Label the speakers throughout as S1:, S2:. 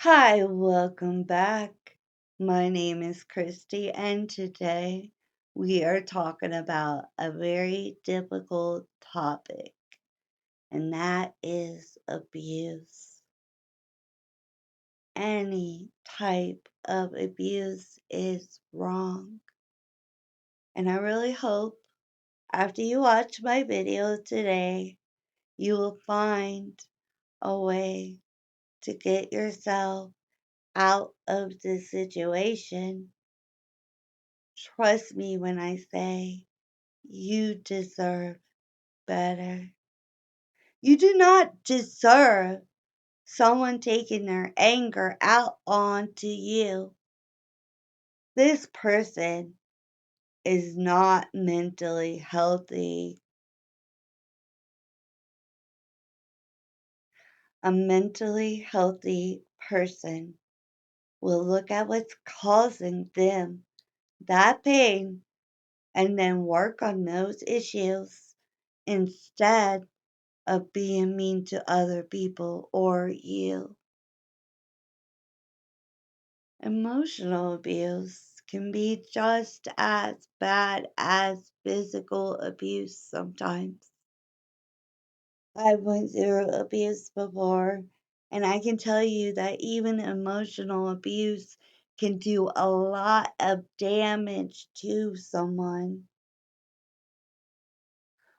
S1: Hi, welcome back. My name is Christy, and today we are talking about a very difficult topic, and that is abuse. Any type of abuse is wrong, and I really hope after you watch my video today, you will find a way to get yourself out of this situation. Trust me when I say you deserve better. You do not deserve someone taking their anger out onto you. This person is not mentally healthy. A mentally healthy person will look at what's causing them that pain and then work on those issues instead of being mean to other people or you. Emotional abuse can be just as bad as physical abuse sometimes. I went through abuse before, and I can tell you that even emotional abuse can do a lot of damage to someone.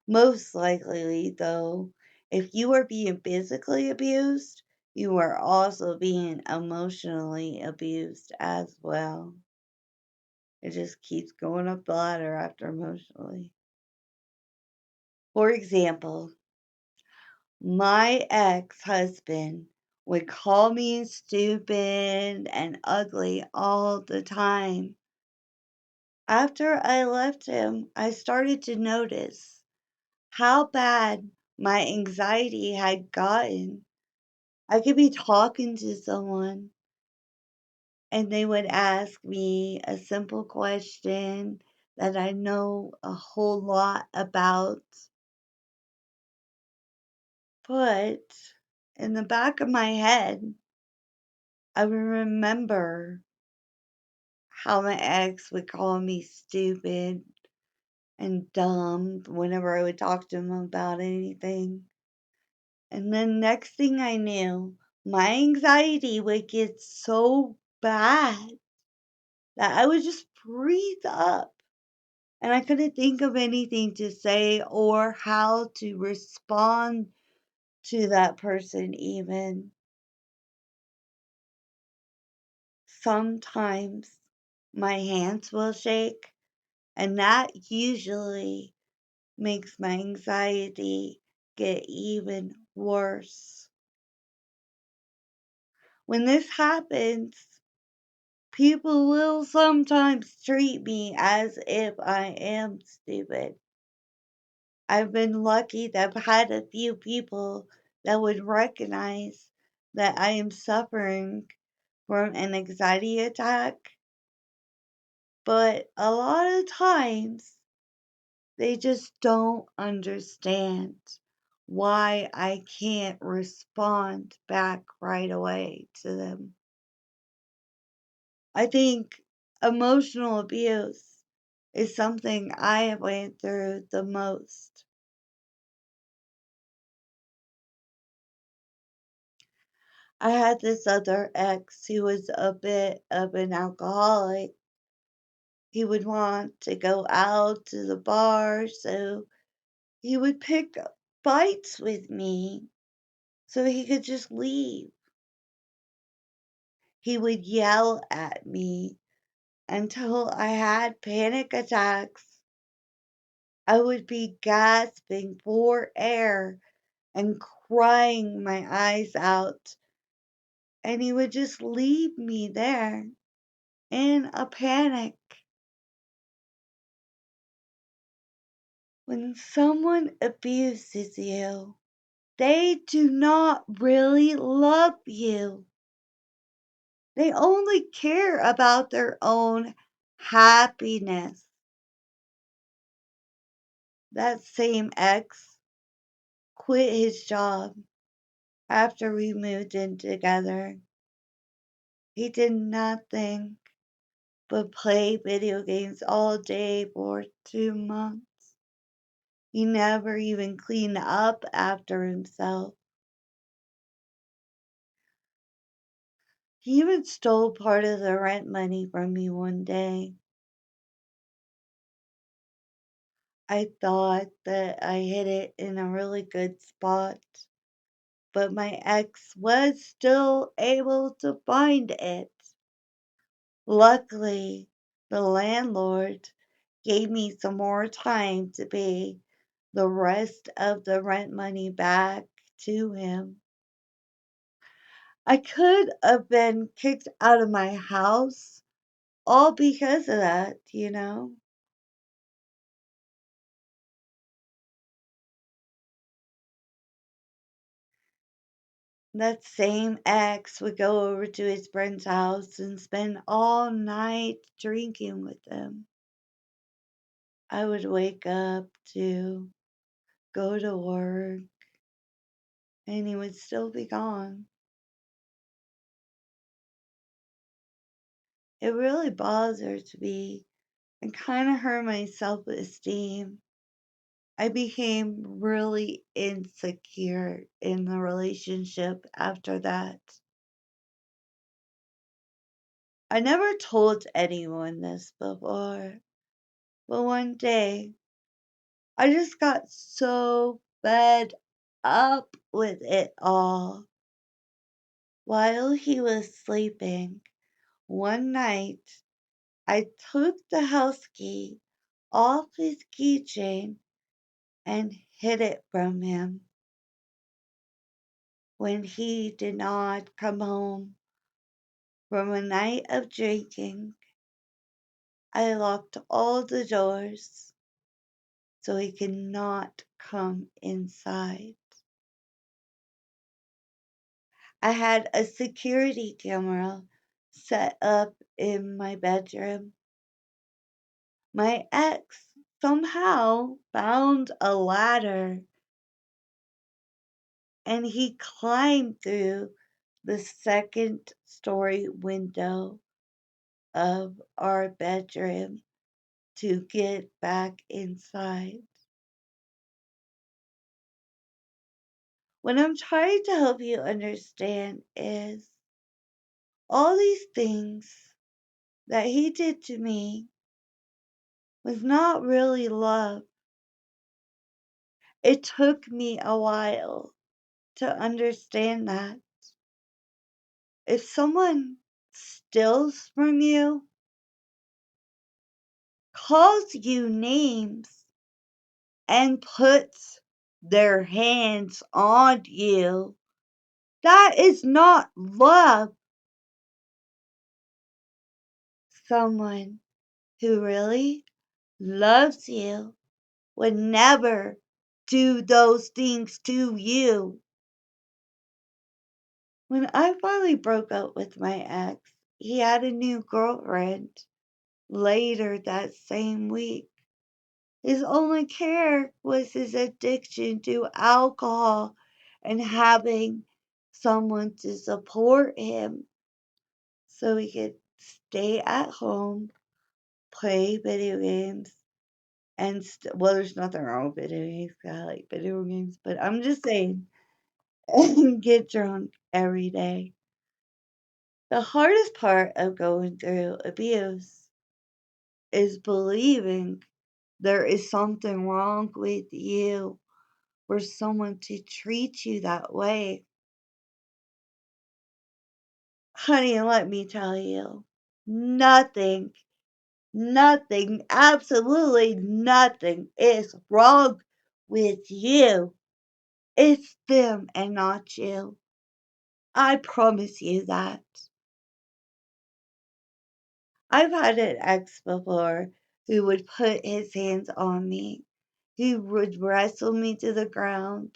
S1: Most likely, though, if you are being physically abused, you are also being emotionally abused as well. It just keeps going up the ladder after emotionally. For example, my ex husband would call me stupid and ugly all the time. After I left him, I started to notice how bad my anxiety had gotten. I could be talking to someone and they would ask me a simple question that I know a whole lot about. But in the back of my head, I would remember how my ex would call me stupid and dumb whenever I would talk to him about anything. And then next thing I knew, my anxiety would get so bad that I would just freeze up and I couldn't think of anything to say or how to respond to that person even. Sometimes my hands will shake, and that usually makes my anxiety get even worse. When this happens, people will sometimes treat me as if I am stupid. I've been lucky that I've had a few people that would recognize that I am suffering from an anxiety attack, but a lot of times they just don't understand why I can't respond back right away to them. I think emotional abuse is something I have went through the most. I had this other ex who was a bit of an alcoholic. He would want to go out to the bar, so he would pick up fights with me so he could just leave. He would yell at me until I had panic attacks. I would be gasping for air and crying my eyes out, and he would just leave me there in a panic. When someone abuses you, they do not really love you. They only care about their own happiness. That same ex quit his job after we moved in together. He did nothing but play video games all day for 2 months. He never even cleaned up after himself. He even stole part of the rent money from me one day. I thought that I hid it in a really good spot, but my ex was still able to find it. Luckily, the landlord gave me some more time to pay the rest of the rent money back to him. I could have been kicked out of my house all because of that. That same ex would go over to his friend's house and spend all night drinking with them. I would wake up to go to work and he would still be gone. It really bothered me and kind of hurt my self esteem. I became really insecure in the relationship after that. I never told anyone this before, but one day I just got so fed up with it all. While he was sleeping, one night I took the house key off his keychain and hid it from him. When he did not come home from a night of drinking, I locked all the doors so he could not come inside. I had a security camera set up in my bedroom. My ex somehow found a ladder and he climbed through the second story window of our bedroom to get back inside. What I'm trying to help you understand is all these things that he did to me was not really love. It took me a while to understand that. If someone steals from you, calls you names, and puts their hands on you, that is not love. Someone who really loves you would never do those things to you. When I finally broke up with my ex, he had a new girlfriend later that same week. His only care was his addiction to alcohol and having someone to support him so he could stay at home, play video games, and well, there's nothing wrong with video games. I like video games, but I'm just saying, and get drunk every day. The hardest part of going through abuse is believing there is something wrong with you for someone to treat you that way. Honey, let me tell you, nothing, nothing, absolutely nothing is wrong with you. It's them and not you. I promise you that. I've had an ex before who would put his hands on me. He would wrestle me to the ground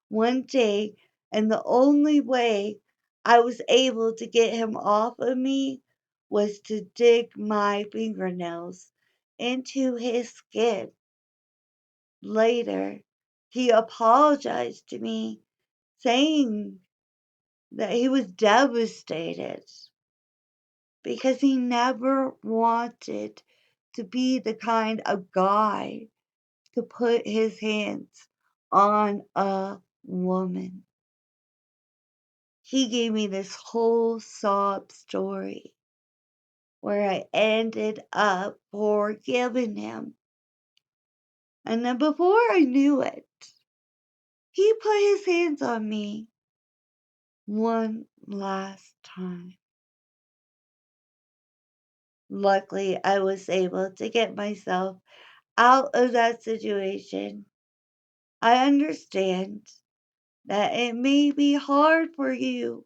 S1: one day, and the only way I was able to get him off of me was to dig my fingernails into his skin. Later, he apologized to me, saying that he was devastated. because he never wanted to be the kind of guy to put his hands on a woman. He gave me this whole sob story where I ended up forgiving him. And then before I knew it, he put his hands on me one last time. Luckily, I was able to get myself out of that situation. I understand that it may be hard for you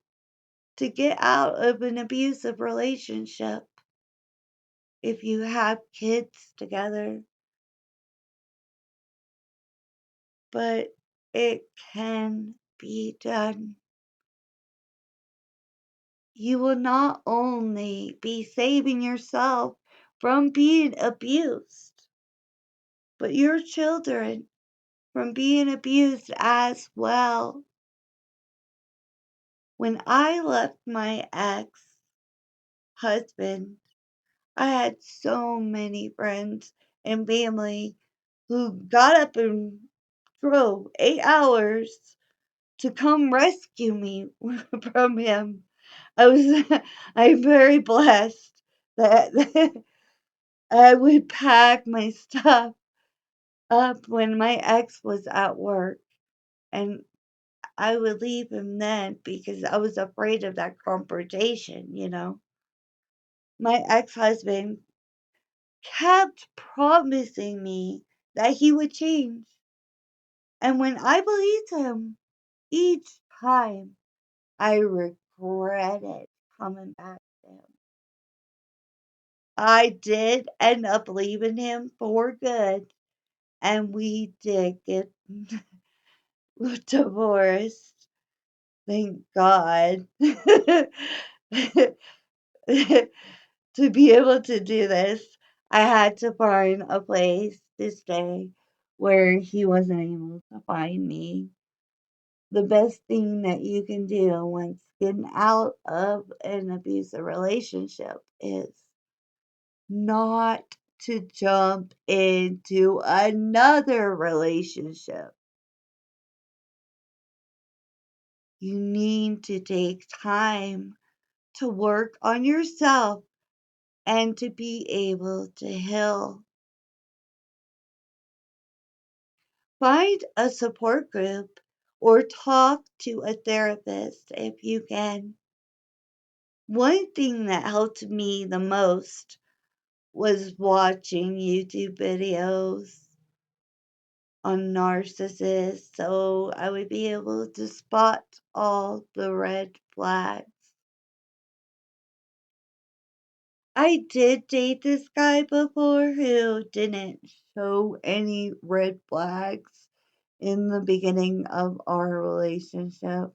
S1: to get out of an abusive relationship if you have kids together, but it can be done. You will not only be saving yourself from being abused, but your children from being abused as well. When I left my ex husband, I had so many friends and family who got up and drove 8 hours to come rescue me from him. I was I'm very blessed that I would pack my stuff up when my ex was at work, and I would leave him then because I was afraid of that confrontation. My ex-husband kept promising me that he would change, and when I believed him, each time I regretted coming back to him. I did end up leaving him for good, and we did get divorced. Thank God. To be able to do this, I had to find a place to stay where he wasn't able to find me. The best thing that you can do once getting out of an abusive relationship is not to jump into another relationship. You need to take time to work on yourself and to be able to heal. Find a support group or talk to a therapist if you can. One thing that helped me the most was watching YouTube videos on narcissists so I would be able to spot all the red flags. I did date this guy before who didn't show any red flags in the beginning of our relationship.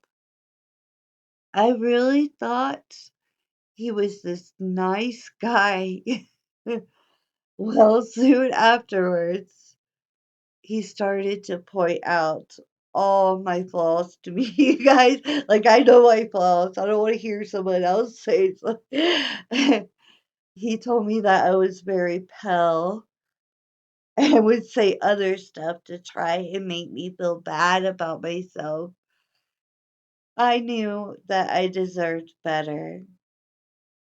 S1: I really thought he was this nice guy. Well, soon afterwards, he started to point out all my flaws to me, you guys. Like, I know my flaws. I don't want to hear someone else say something. He told me that I was very pale and would say other stuff to try and make me feel bad about myself. I knew that I deserved better.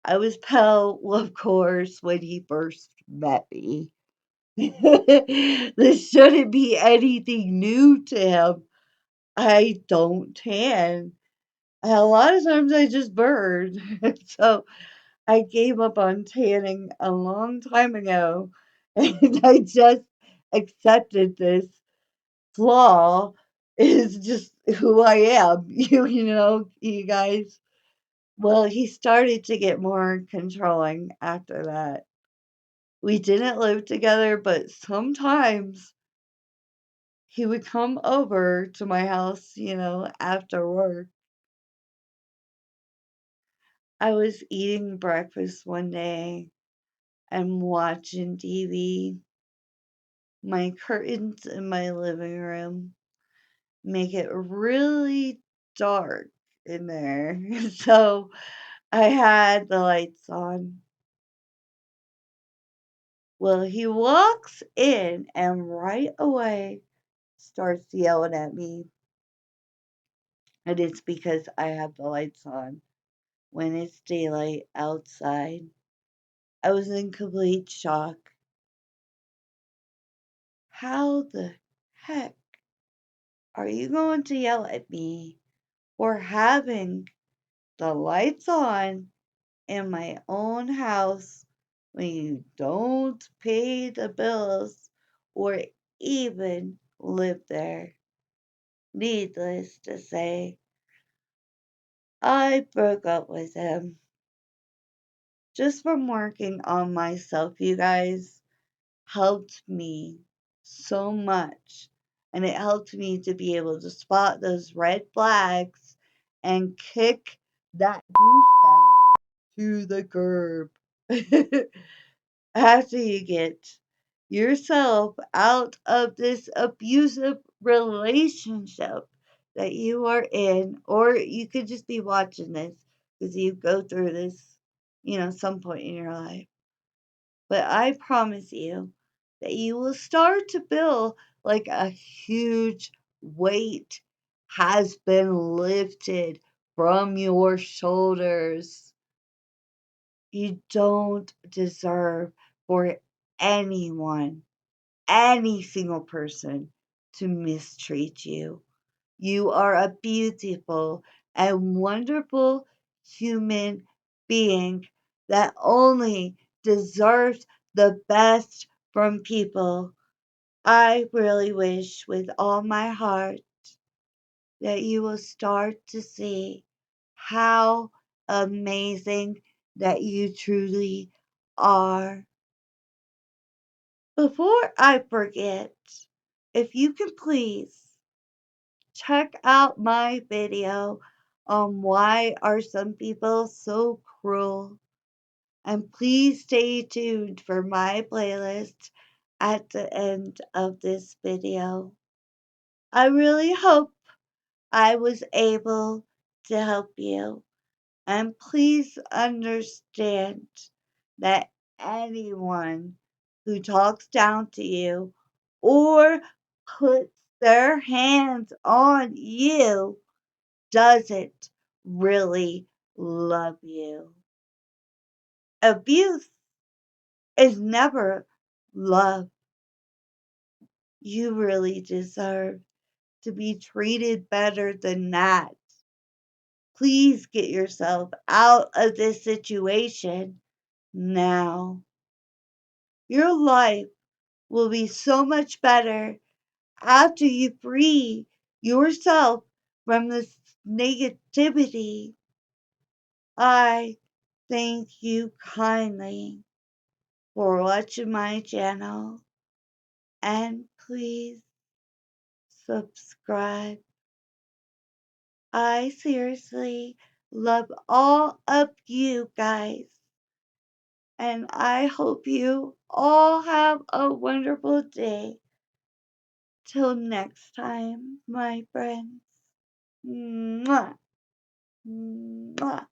S1: I was pale, of course, when he first met me. This shouldn't be anything new to him. I don't tan. A lot of times I just burn. So I gave up on tanning a long time ago. And I just accepted this flaw is just who I am. You guys. Well, he started to get more controlling after that. We didn't live together, but sometimes he would come over to my house, after work. I was eating breakfast one day and watching TV. My curtains in my living room make it really dark in there. So I had the lights on. Well, he walks in and right away starts yelling at me. And it's because I have the lights on when it's daylight outside. I was in complete shock. How the heck are you going to yell at me for having the lights on in my own house when you don't pay the bills or even live there? Needless to say, I broke up with him just from working on myself, you guys. Helped me so much. And it helped me to be able to spot those red flags and kick that douchebag to the curb. After you get yourself out of this abusive relationship that you are in, or you could just be watching this because you go through this, some point in your life. But I promise you that you will start to feel like a huge weight has been lifted from your shoulders. You don't deserve for anyone, any single person, to mistreat you. You are a beautiful and wonderful human being that only deserves the best from people. I really wish with all my heart that you will start to see how amazing that you truly are. Before I forget, if you can please check out my video on why are some people so cruel. And please stay tuned for my playlist at the end of this video. I really hope I was able to help you. And please understand that anyone who talks down to you or puts their hands on you doesn't really love you. Abuse is never love. You really deserve to be treated better than that. Please get yourself out of this situation now. Your life will be so much better after you free yourself from this negativity. I thank you kindly for watching my channel and please subscribe. I seriously love all of you guys and I hope you all have a wonderful day. Till next time, my friends. Mwah. Mwah.